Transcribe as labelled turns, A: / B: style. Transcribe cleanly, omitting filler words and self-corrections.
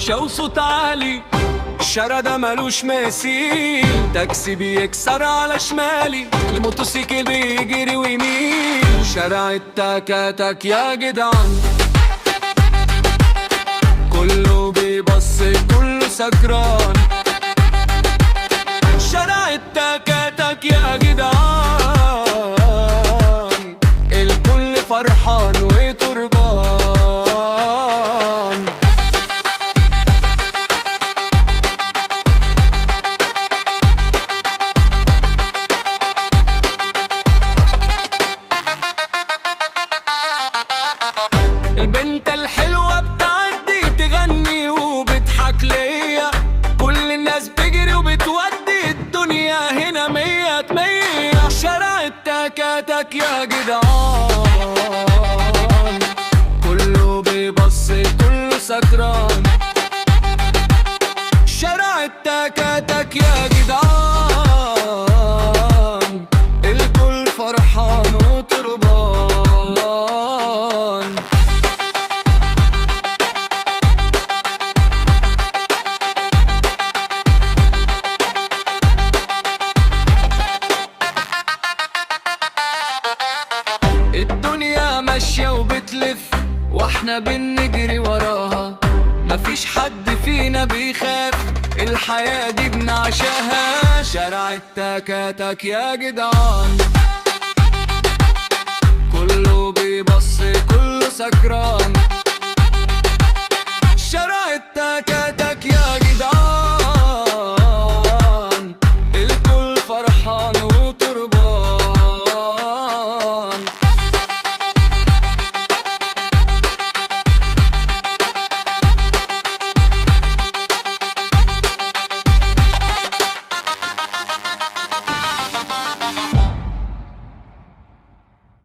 A: دوشة وصوت عالي، الشارع ده ملوش مثيل، تاكسي بيكسر على شمالي، الموتوسيكل بيجري ويميل، شارع التكاتك يا جدعان كله بيبص كله سكران، شارع التكاتك يا جدعان الكل فرحان وتربان. البنت الحلوة بتعدي تغني وبتضحك ليا، كل الناس بتجري وبتودي، الدنيا هنا 100 شارع التكاتك يا جدعان كله بيبص كله سكران، شارع التكاتك يا جدعان الكل فرحان وتربان. الدنيا ماشية وبتلف واحنا بنجري وراها، مفيش حد فينا بيخاف، الحياة دي بنعشاها، شارع التكاتك يا جدعان كله بيبص كله سكران،